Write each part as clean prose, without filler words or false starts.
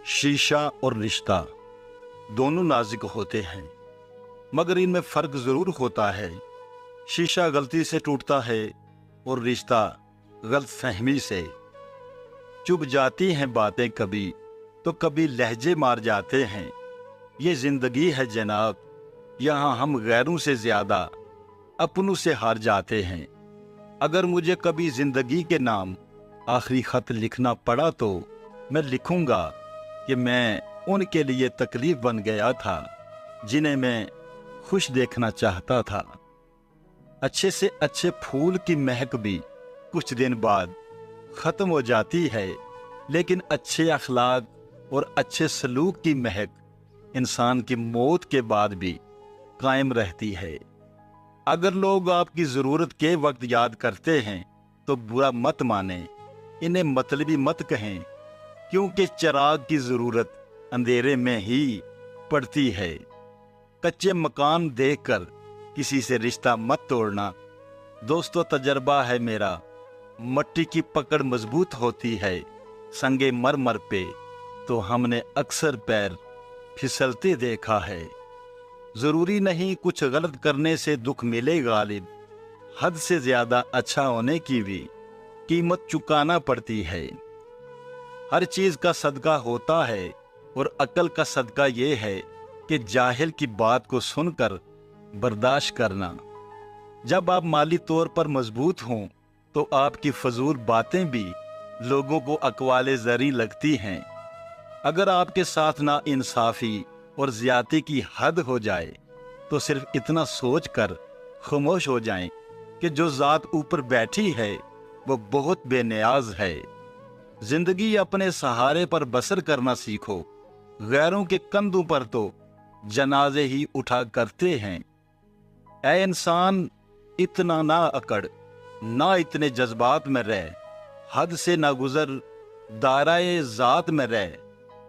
شیشہ اور رشتہ دونوں نازک ہوتے ہیں، مگر ان میں فرق ضرور ہوتا ہے۔ شیشہ غلطی سے ٹوٹتا ہے اور رشتہ غلط فہمی سے۔ چپ جاتی ہیں باتیں کبھی تو کبھی لہجے مار جاتے ہیں۔ یہ زندگی ہے جناب، یہاں ہم غیروں سے زیادہ اپنوں سے ہار جاتے ہیں۔ اگر مجھے کبھی زندگی کے نام آخری خط لکھنا پڑا تو میں لکھوں گا کہ میں ان کے لیے تکلیف بن گیا تھا جنہیں میں خوش دیکھنا چاہتا تھا۔ اچھے سے اچھے پھول کی مہک بھی کچھ دن بعد ختم ہو جاتی ہے، لیکن اچھے اخلاق اور اچھے سلوک کی مہک انسان کی موت کے بعد بھی قائم رہتی ہے۔ اگر لوگ آپ کی ضرورت کے وقت یاد کرتے ہیں تو برا مت مانیں، انہیں مطلبی مت کہیں، کیونکہ چراغ کی ضرورت اندھیرے میں ہی پڑتی ہے۔ کچے مکان دیکھ کر کسی سے رشتہ مت توڑنا۔ دوستو، تجربہ ہے میرا، مٹی کی پکڑ مضبوط ہوتی ہے، سنگے مرمر پہ تو ہم نے اکثر پیر پھسلتے دیکھا ہے۔ ضروری نہیں کچھ غلط کرنے سے دکھ ملے غالب، حد سے زیادہ اچھا ہونے کی بھی قیمت چکانا پڑتی ہے۔ ہر چیز کا صدقہ ہوتا ہے، اور عقل کا صدقہ یہ ہے کہ جاہل کی بات کو سن کر برداشت کرنا۔ جب آپ مالی طور پر مضبوط ہوں تو آپ کی فضول باتیں بھی لوگوں کو اقوال زری لگتی ہیں۔ اگر آپ کے ساتھ نا انصافی اور زیادتی کی حد ہو جائے تو صرف اتنا سوچ کر خاموش ہو جائیں کہ جو ذات اوپر بیٹھی ہے وہ بہت بے نیاز ہے۔ زندگی اپنے سہارے پر بسر کرنا سیکھو، غیروں کے کندھوں پر تو جنازے ہی اٹھا کرتے ہیں۔ اے انسان، اتنا نہ اکڑ، نہ اتنے جذبات میں رہ، حد سے نہ گزر، دائرۂ ذات میں رہ۔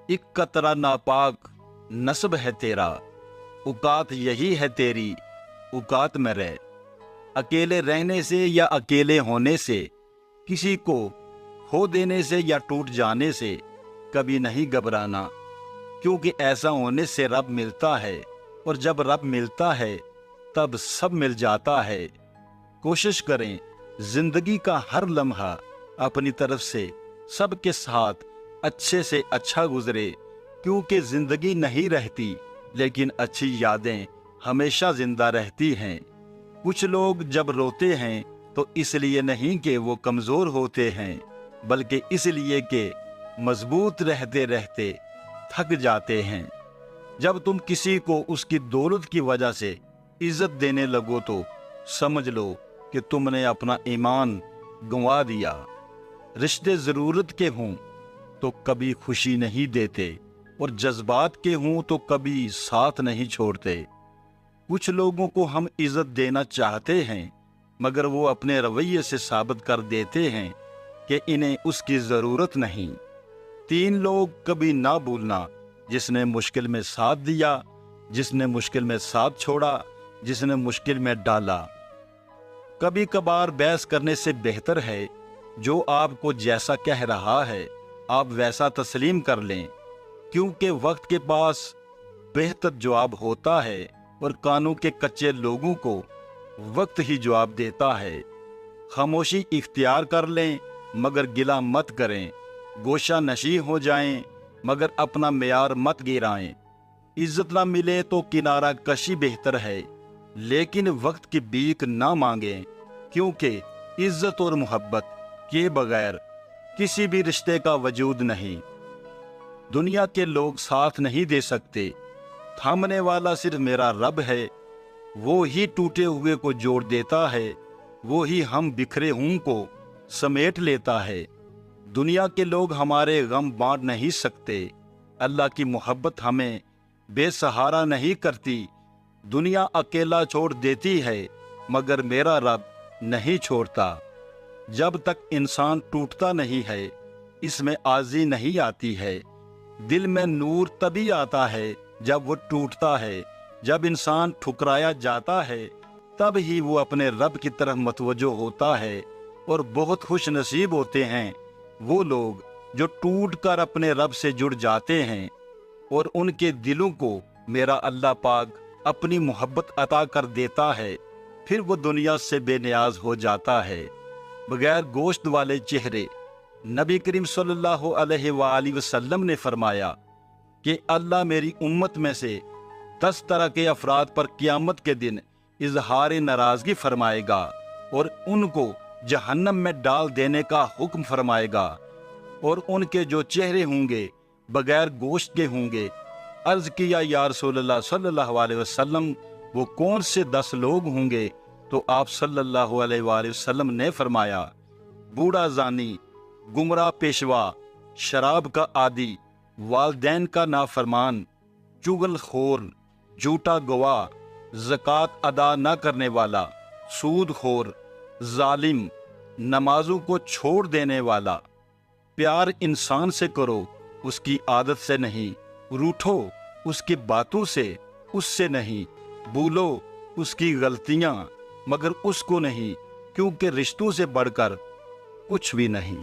ایک قطرہ ناپاک نسب ہے تیرا، اوقات یہی ہے تیری، اوقات میں رہ۔ اکیلے رہنے سے یا اکیلے ہونے سے، کسی کو کھو دینے سے یا ٹوٹ جانے سے کبھی نہیں گھبرانا، کیونکہ ایسا ہونے سے رب ملتا ہے، اور جب رب ملتا ہے تب سب مل جاتا ہے۔ کوشش کریں زندگی کا ہر لمحہ اپنی طرف سے سب کے ساتھ اچھے سے اچھا گزرے، کیونکہ زندگی نہیں رہتی لیکن اچھی یادیں ہمیشہ زندہ رہتی ہیں۔ کچھ لوگ جب روتے ہیں تو اس لیے نہیں کہ وہ کمزور ہوتے ہیں، بلکہ اس لیے کہ مضبوط رہتے رہتے تھک جاتے ہیں۔ جب تم کسی کو اس کی دولت کی وجہ سے عزت دینے لگو تو سمجھ لو کہ تم نے اپنا ایمان گنوا دیا۔ رشتے ضرورت کے ہوں تو کبھی خوشی نہیں دیتے، اور جذبات کے ہوں تو کبھی ساتھ نہیں چھوڑتے۔ کچھ لوگوں کو ہم عزت دینا چاہتے ہیں، مگر وہ اپنے رویے سے ثابت کر دیتے ہیں کہ انہیں اس کی ضرورت نہیں۔ 3 لوگ کبھی نہ بھولنا، جس نے مشکل میں ساتھ دیا، جس نے مشکل میں ساتھ چھوڑا، جس نے مشکل میں ڈالا۔ کبھی کبھار بحث کرنے سے بہتر ہے جو آپ کو جیسا کہہ رہا ہے آپ ویسا تسلیم کر لیں، کیونکہ وقت کے پاس بہتر جواب ہوتا ہے، اور کانوں کے کچے لوگوں کو وقت ہی جواب دیتا ہے۔ خاموشی اختیار کر لیں مگر گلہ مت کریں، گوشہ نشیں ہو جائیں مگر اپنا معیار مت گرائیں۔ عزت نہ ملے تو کنارہ کشی بہتر ہے، لیکن وقت کی بھیک نہ مانگیں، کیونکہ عزت اور محبت کے بغیر کسی بھی رشتے کا وجود نہیں۔ دنیا کے لوگ ساتھ نہیں دے سکتے، تھامنے والا صرف میرا رب ہے۔ وہ ہی ٹوٹے ہوئے کو جوڑ دیتا ہے، وہی ہم بکھرے ہوں کو سمیٹ لیتا ہے۔ دنیا کے لوگ ہمارے غم بانٹ نہیں سکتے، اللہ کی محبت ہمیں بے سہارا نہیں کرتی۔ دنیا اکیلا چھوڑ دیتی ہے، مگر میرا رب نہیں چھوڑتا۔ جب تک انسان ٹوٹتا نہیں ہے، اس میں عاجزی نہیں آتی ہے۔ دل میں نور تبھی آتا ہے جب وہ ٹوٹتا ہے۔ جب انسان ٹھکرایا جاتا ہے تب ہی وہ اپنے رب کی طرف متوجہ ہوتا ہے، اور بہت خوش نصیب ہوتے ہیں وہ لوگ جو ٹوٹ کر اپنے رب سے جڑ جاتے ہیں اور ان کے دلوں کو میرا اللہ پاک اپنی محبت عطا کر دیتا ہے، پھر وہ دنیا سے بے نیاز ہو جاتا ہے۔ بغیر گوشت والے چہرے، نبی کریم صلی اللہ علیہ وآلہ وسلم نے فرمایا کہ اللہ میری امت میں سے 10 طرح کے افراد پر قیامت کے دن اظہار ناراضگی فرمائے گا اور ان کو جہنم میں ڈال دینے کا حکم فرمائے گا، اور ان کے جو چہرے ہوں گے بغیر گوشت کے ہوں گے۔ عرض کیا یا رسول اللہ صلی اللہ علیہ وسلم، وہ کون سے 10 لوگ ہوں گے؟ تو آپ صلی اللہ علیہ وآلہ وسلم نے فرمایا، بوڑھا زانی، گمراہ پیشوا، شراب کا عادی، والدین کا نافرمان، چغل خور، جھوٹا گواہ، زکوٰۃ ادا نہ کرنے والا، سود خور، ظالم، نمازوں کو چھوڑ دینے والا۔ پیار انسان سے کرو، اس کی عادت سے نہیں، روٹھو اس کی باتوں سے، اس سے نہیں، بھولو اس کی غلطیاں، مگر اس کو نہیں، کیونکہ رشتوں سے بڑھ کر کچھ بھی نہیں۔